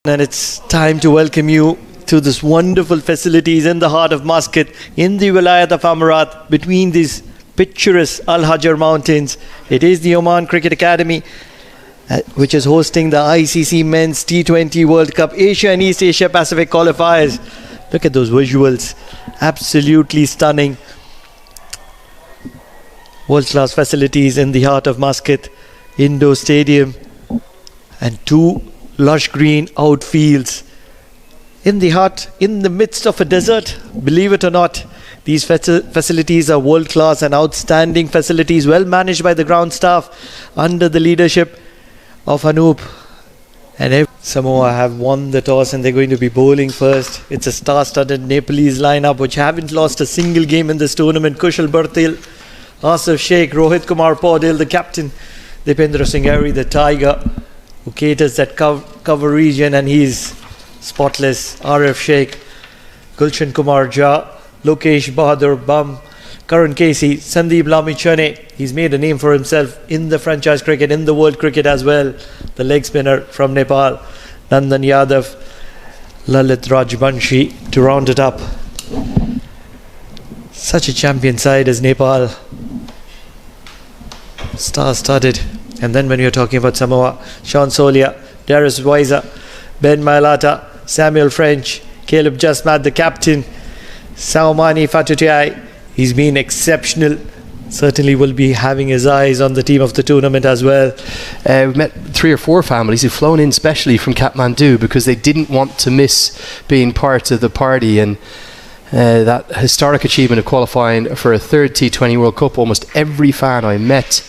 And it's time to welcome you to this wonderful facilities in the heart of Muscat, in the Wilayat of Amarat, between these picturesque Al Hajar mountains. It is the Oman Cricket Academy, which is hosting the ICC Men's T20 World Cup Asia and East Asia Pacific qualifiers. Look at those visuals, absolutely stunning. World-class facilities in the heart of Muscat, indoor stadium, and two lush green outfields in the midst of a desert. Believe it or not, these facilities are world-class and outstanding facilities, well managed by the ground staff under the leadership of Anoop. And Samoa have won the toss and they're going to be bowling first. It's a star-studded Nepalese lineup which haven't lost a single game in this tournament. Kushal Bartil, Asif Sheikh, Rohit Kumar Paudel, the captain, Dipendra Singh Airy, the tiger, who caters that cover region, and he's spotless. Arif Sheikh, Gulshan Kumar Jha, Lokesh Bahadur Bum, Karan Casey, Sandeep Lamichane. He's made a name for himself in the franchise cricket, in the world cricket as well. The leg spinner from Nepal, Nandan Yadav, Lalit Rajbanshi to round it up. Such a champion side as Nepal, star-studded. And then when you're talking about Samoa, Sean Solia, Darius Weiser, Ben Mailata, Samuel French, Caleb Jasmat, the captain, Saumani Fatutiai. He's been exceptional. Certainly will be having his eyes on the team of the tournament as well. We've met 3 or 4 families who've flown in specially from Kathmandu because they didn't want to miss being part of the party, and that historic achievement of qualifying for a third T20 World Cup. Almost every fan I met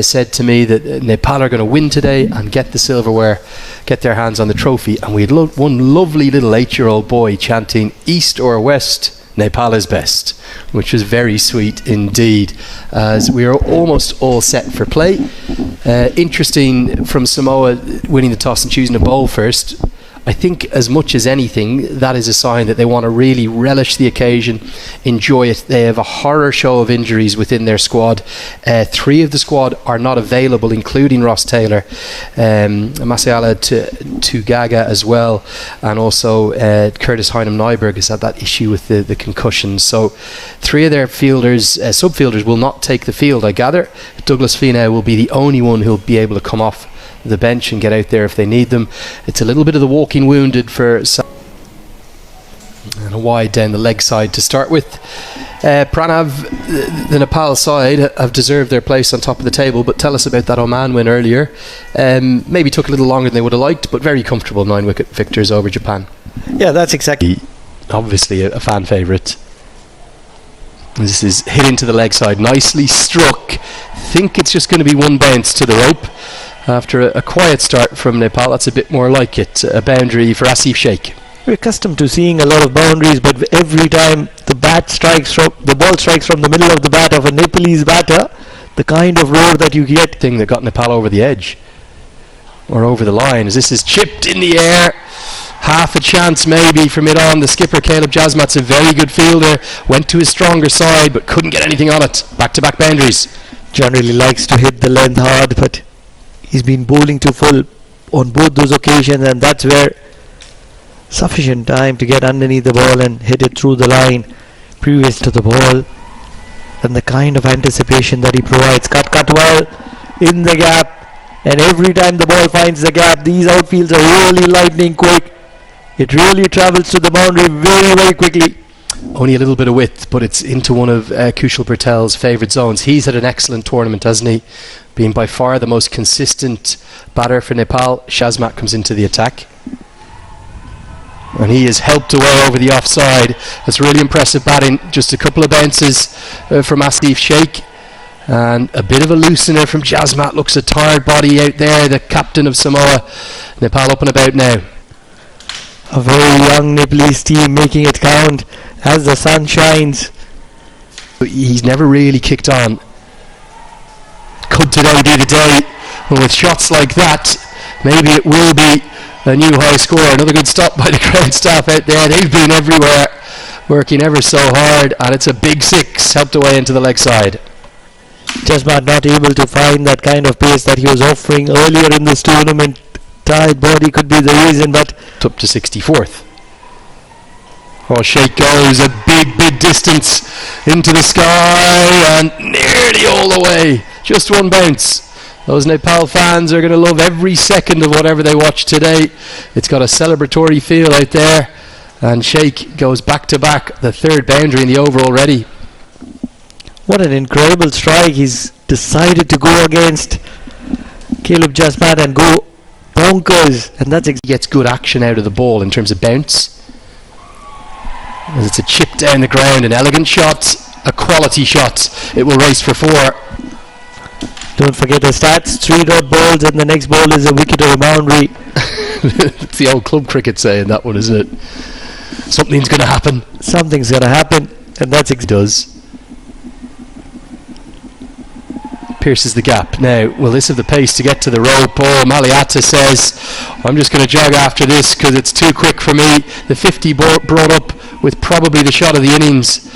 said to me that Nepal are going to win today and get the silverware, get their hands on the trophy. And we had one lovely little 8-year-old boy chanting "East or West, Nepal is best," which was very sweet indeed, as we are almost all set for play. Interesting from Samoa winning the toss and choosing to bowl first. I think as much as anything, that is a sign that they want to really relish the occasion, enjoy it. They have a horror show of injuries within their squad. 3 of the squad are not available, including Ross Taylor, Masiala Tugaga as well, and also Curtis Heinem-Nyberg has had that issue with the concussions. So 3 of their fielders, sub-fielders, will not take the field, I gather. Douglas Finau will be the only one who'll be able to come off the bench and get out there if they need them. It's a little bit of the walking wounded for and a wide down the leg side to start with. Pranav, the Nepal side have deserved their place on top of the table, but tell us about that Oman win earlier. Maybe took a little longer than they would have liked, but very comfortable 9-wicket victors over Japan. Yeah, that's exactly. Obviously a fan favourite. This is hit into the leg side, nicely struck. Think it's just going to be one bounce to the rope. After a quiet start from Nepal, that's a bit more like it. A boundary for Asif Sheikh. We're accustomed to seeing a lot of boundaries, but every time the ball strikes from the middle of the bat of a Nepalese batter, the kind of roar that you get. Thing that got Nepal over the edge or over the line, as this is chipped in the air. Half a chance maybe from it on. The skipper Caleb Jasmat's a very good fielder, went to his stronger side but couldn't get anything on it. Back-to-back boundaries. Generally likes to hit the length hard, but he's been bowling to full on both those occasions, and that's where sufficient time to get underneath the ball and hit it through the line previous to the ball, and the kind of anticipation that he provides. Cut well in the gap, and every time the ball finds the gap, these outfields are really lightning quick. It really travels to the boundary very, very quickly. Only a little bit of width, but it's into one of Kushal Patel's favourite zones. He's had an excellent tournament, hasn't he? Being by far the most consistent batter for Nepal. Shazmat comes into the attack, and he is helped away over the offside. That's really impressive batting. Just a couple of bounces from Asif Sheikh, and a bit of a loosener from Jasmat. Looks a tired body out there, the captain of Samoa. Nepal up and about now. A very young Nepalese team making it count as the sun shines. He's never really kicked on. Could today be the day? Well, with shots like that, maybe it will be a new high score. Another good stop by the ground staff out there. They've been everywhere, working ever so hard, and it's a big 6 helped away into the leg side. Just not able to find that kind of pace that he was offering earlier in this tournament. Tired body could be the reason, but jumped up to 64th. Oh, Sheikh goes a big distance into the sky and nearly all the way. Just one bounce. Those Nepal fans are going to love every second of whatever they watch today. It's got a celebratory feel out there. And Sheikh goes back to back, the third boundary in the over already. What an incredible strike. He's decided to go against Caleb Jasmat and go bonkers. And that's He gets good action out of the ball in terms of bounce. As it's a chip down the ground, an elegant shot, a quality shot. It will race for 4. Don't forget the stats, 3 dot balls and the next ball is a wicket or a boundary. It's the old club cricket saying, that one, isn't it? Something's going to happen. Something's going to happen, and that's does. Pierces the gap. Now, will this have the pace to get to the rope? Oh, Maliata says, I'm just going to jog after this because it's too quick for me. The 50 brought up with probably the shot of the innings.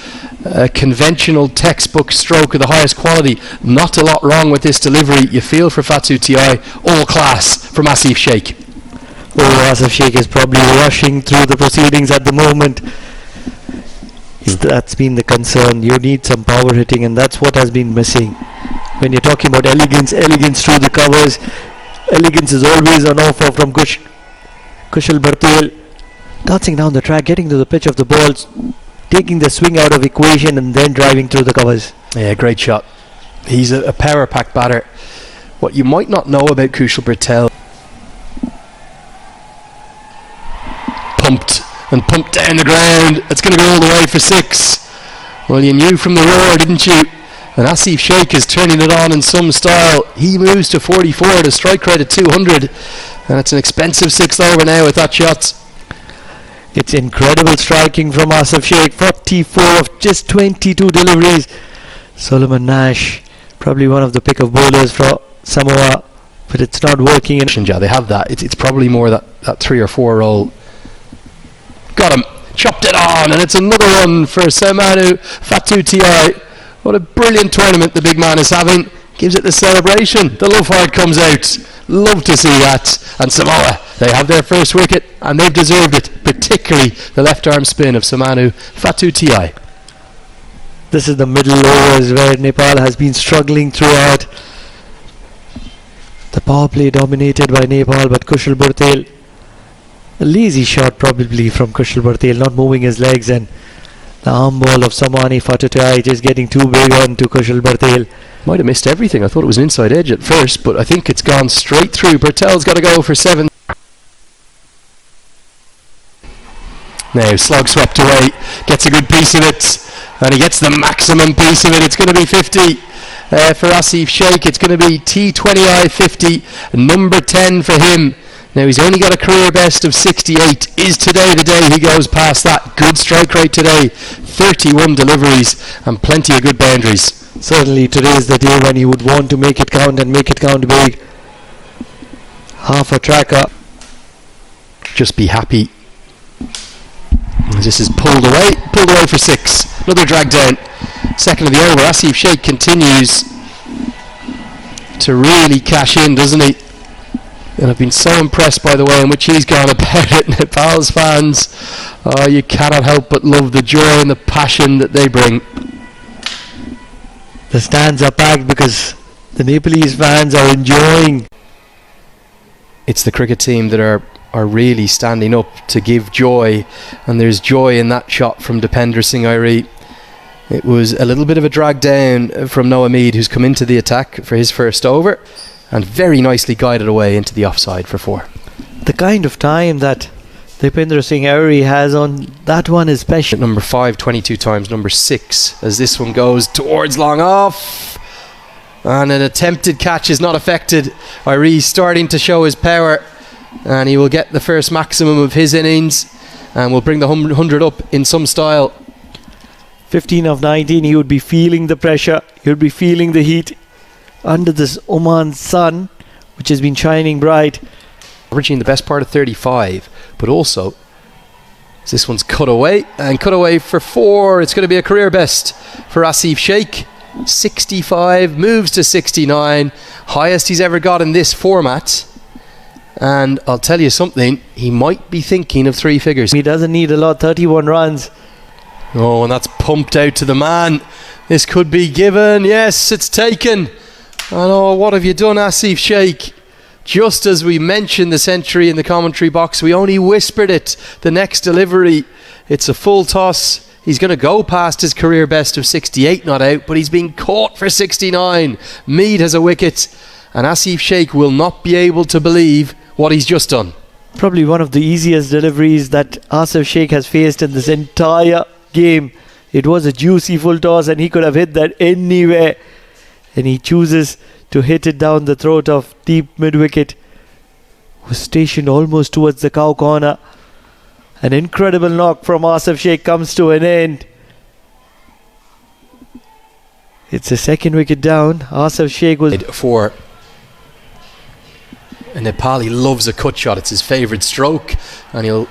A conventional textbook stroke of the highest quality. Not a lot wrong with this delivery. You feel for Fatu Ti. All class from Asif Sheikh. Oh, Asif Sheikh is probably rushing through the proceedings at the moment. That's been the concern. You need some power hitting, and that's what has been missing. When you're talking about elegance through the covers, elegance is always on offer from Kushal Bartel. Dancing down the track, getting to the pitch of the balls, taking the swing out of equation and then driving through the covers. Yeah, great shot. He's a power-packed batter. What you might not know about Kushal Bartel, pumped down the ground. It's going to go all the way for 6. Well, you knew from the roar, didn't you? And Asif Sheikh is turning it on in some style. He moves to 44 at a strike rate at 200, and it's an expensive 6th over now with that shot. It's incredible striking from Asif Sheikh. 44 of just 22 deliveries. Solomon Nash, probably one of the pick of bowlers for Samoa, but it's not working. They have that. It's probably more that 3 or 4 roll. Got him. Chopped it on, and it's another one for Samanu Fatu Ti. What a brilliant tournament the big man is having. Gives it the celebration. The love heart comes out. Love to see that. And Samoa, they have their first wicket, and they've deserved it, particularly the left arm spin of Samanu Fatu Ti. This is the middle overs where Nepal has been struggling throughout. The power play dominated by Nepal, but Kushal Bartel, a lazy shot probably from Kushal Bartel, not moving his legs, and the arm ball of Samani Fatu Ti just getting too big on to Kushal Bartel. Might have missed everything. I thought it was an inside edge at first, but I think it's gone straight through. Bartel's got to go for 7. Now, slog swept away, gets a good piece of it, and he gets the maximum piece of it. It's going to be 50 for Asif Sheikh. It's going to be T20I 50, number 10 for him. Now, he's only got a career best of 68. Is today the day he goes past that? Good strike rate today, 31 deliveries and plenty of good boundaries. Certainly today is the day when he would want to make it count and make it count big. Half a tracker. Just be happy. This is pulled away for 6. Another drag down. Second of the over. Asif Sheikh continues to really cash in, doesn't he? And I've been so impressed by the way in which he's gone about it. Nepal's fans, you cannot help but love the joy and the passion that they bring. The stands are packed because the Nepalese fans are enjoying. It's the cricket team that are really standing up to give joy, and there's joy in that shot from Dipender Singh Airi. It was a little bit of a drag down from Noah Mead, who's come into the attack for his first over, and very nicely guided away into the offside for 4. The kind of time that Dipender Singh Airi has on that one is special. Number 5, 22 times number 6, as this one goes towards long off, and an attempted catch is not affected. Airi starting to show his power, and he will get the first maximum of his innings and will bring the 100 up in some style. 15 of 19, he would be feeling the pressure, he would be feeling the heat under this Oman sun, which has been shining bright. Averaging the best part of 35, but also this one's cut away for 4. It's going to be a career best for Asif Sheikh. 65 moves to 69, highest he's ever got in this format, And I'll tell you something, he might be thinking of three figures. He doesn't need a lot, 31 runs. Oh, and that's pumped out to the man. This could be given. Yes, it's taken. And oh, what have you done, Asif Sheikh? Just as we mentioned the century in the commentary box, we only whispered it. The next delivery, it's a full toss. He's going to go past his career best of 68 not out, but he's been caught for 69. Mead has a wicket, and Asif Sheikh will not be able to believe what he's just done. Probably one of the easiest deliveries that Asif Sheikh has faced in this entire game. It was a juicy full toss and he could have hit that anywhere, and he chooses to hit it down the throat of deep mid-wicket, who's stationed almost towards the cow corner. An incredible knock from Asif Sheikh comes to an end. It's a second wicket down. Asif Sheikh was for Nepali loves a cut shot. It's his favourite stroke, and he'll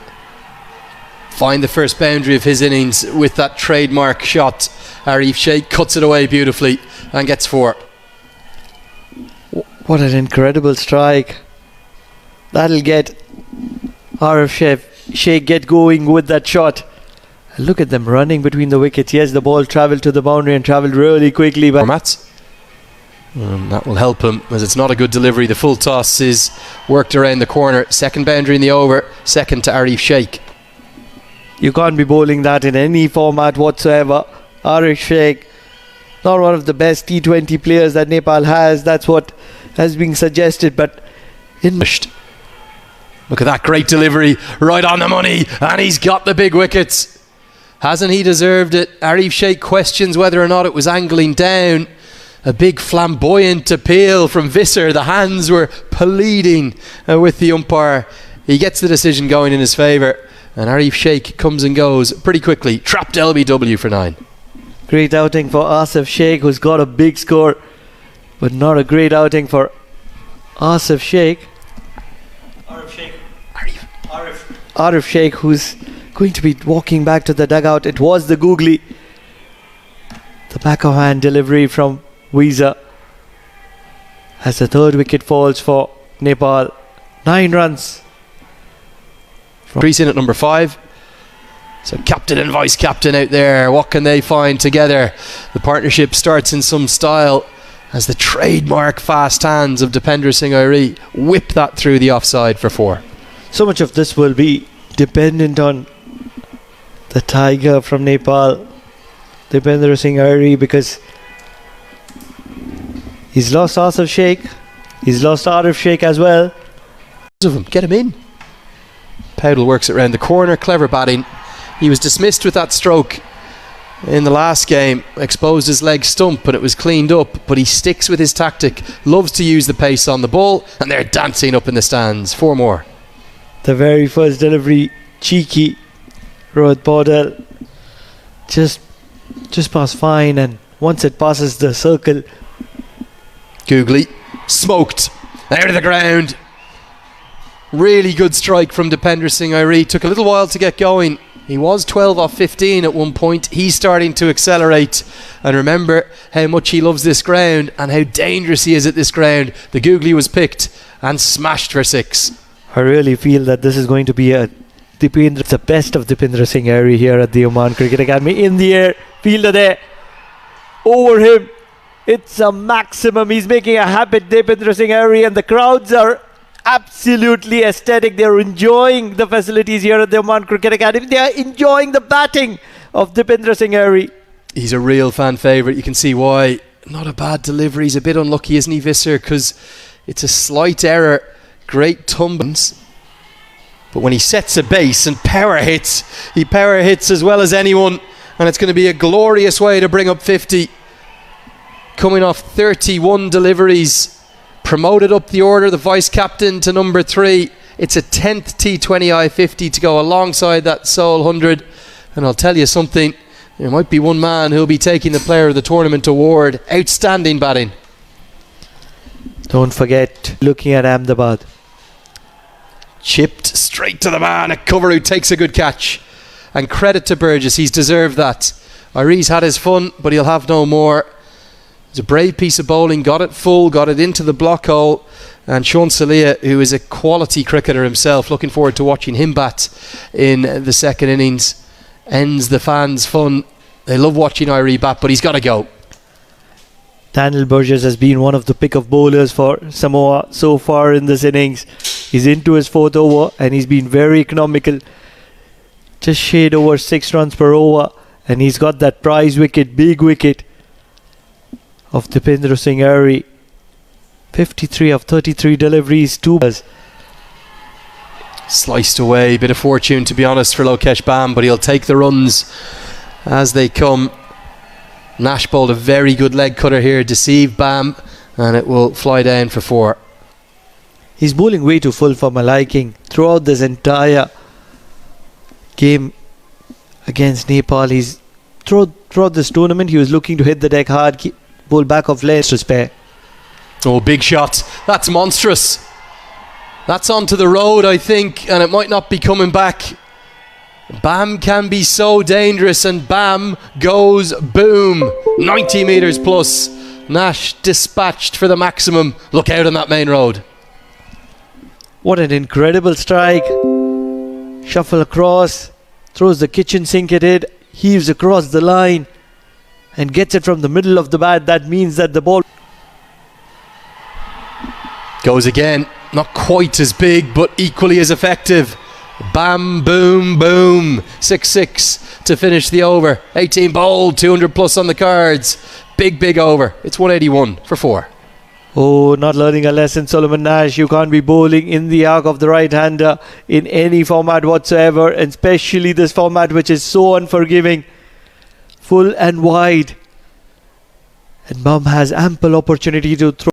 find the first boundary of his innings with that trademark shot. Arif Sheikh cuts it away beautifully and gets 4. What an incredible strike. That'll get Arif Sheikh get going with that shot. Look at them running between the wickets. Yes, the ball travelled to the boundary and travelled really quickly, but that will help him, as it's not a good delivery. The full toss is worked around the corner. Second boundary in the over, second to Arif Sheikh. You can't be bowling that in any format whatsoever. Arif Sheikh, not one of the best T20 players that Nepal has. That's what has been suggested, but look at that great delivery, right on the money, and he's got the big wickets. Hasn't he deserved it? Arif Sheikh questions whether or not it was angling down. A big flamboyant appeal from Visser. The hands were pleading with the umpire. He gets the decision going in his favour, and Arif Sheikh comes and goes pretty quickly. Trapped LBW for 9. Great outing for Asif Sheikh, who's got a big score, but not a great outing for Asif Sheikh. Arif Sheikh, who's going to be walking back to the dugout. It was the googly. The back of hand delivery from Weezer as the third wicket falls for Nepal. 9 runs. Crease in at number 5. So captain and vice captain out there. What can they find together? The partnership starts in some style as the trademark fast hands of Dipendra Singh Airi whip that through the offside for 4. So much of this will be dependent on the tiger from Nepal, Dipendra Singh Airi, because he's lost Asif Sheikh, he's lost Arif Sheikh as well. Get him in. Powdell works it round the corner. Clever batting. He was dismissed with that stroke in the last game, exposed his leg stump and it was cleaned up, but he sticks with his tactic, loves to use the pace on the ball, and they're dancing up in the stands. 4 more. The very first delivery, cheeky. Rohit Paudel just passed fine, and once it passes the circle, Googly smoked out of the ground. Really good strike from Dipendra Singh Airi. Took a little while to get going. He was 12 off 15 at one point. He's starting to accelerate, and remember how much he loves this ground and how dangerous he is at this ground. The Googly was picked and smashed for 6. I really feel that this is going to be the best of Dipendra Singh Airi here at the Oman Cricket Academy. In the air, fielder there, over him. It's a maximum. He's making a habit, Dipendra Singh Airi, and the crowds are absolutely ecstatic. They're enjoying the facilities here at the Oman Cricket Academy. They are enjoying the batting of Dipendra Singh Airi. He's a real fan favourite. You can see why. Not a bad delivery. He's a bit unlucky, isn't he, Visser? Because it's a slight error. Great tumbles. But when he sets a base and power hits, he power hits as well as anyone. And it's going to be a glorious way to bring up 50. Coming off 31 deliveries. Promoted up the order, the vice captain to number 3. It's a 10th T20 I-50 to go alongside that sole 100. And I'll tell you something, there might be one man who'll be taking the Player of the Tournament award. Outstanding batting. Don't forget looking at Ahmedabad. Chipped straight to the man, a cover who takes a good catch. And credit to Burgess, he's deserved that. Airi's had his fun, but he'll have no more. It's a brave piece of bowling, got it full, got it into the block hole, And Sean Salia, who is a quality cricketer himself, looking forward to watching him bat in the second innings. Ends the fans' fun. They love watching Irie bat, but he's got to go. Daniel Burgess has been one of the pick of bowlers for Samoa so far in this innings. He's into his fourth over and he's been very economical. Just shade over 6 runs per over, and he's got that prize wicket, big wicket of Dipendra Singh Irie. 53 of 33 deliveries, 2 balls. Sliced away, bit of fortune to be honest for Lokesh Bam, but he'll take the runs as they come. Nash bowled a very good leg cutter here, deceived Bam, and it will fly down for 4. He's bowling way too full for my liking throughout this entire game against Nepal. He's throughout this tournament he was looking to hit the deck hard, bowl back of length to spare. Oh, big shot. That's monstrous. That's onto the road, I think, and it might not be coming back. Bam can be so dangerous, and Bam goes boom. 90 metres plus. Nash dispatched for the maximum. Look out on that main road. What an incredible strike. Shuffle across, throws the kitchen sink at it, heaves across the line and gets it from the middle of the bat. That means that the ball goes again. Not quite as big, but equally as effective. Bam, boom, boom. 6-6 to finish the over. 18 bowled, 200 plus on the cards. Big over. It's 181 for 4. Oh, not learning a lesson, Solomon Nash. You can't be bowling in the arc of the right-hander in any format whatsoever, and especially this format which is so unforgiving. Full and wide. And Bam has ample opportunity to throw.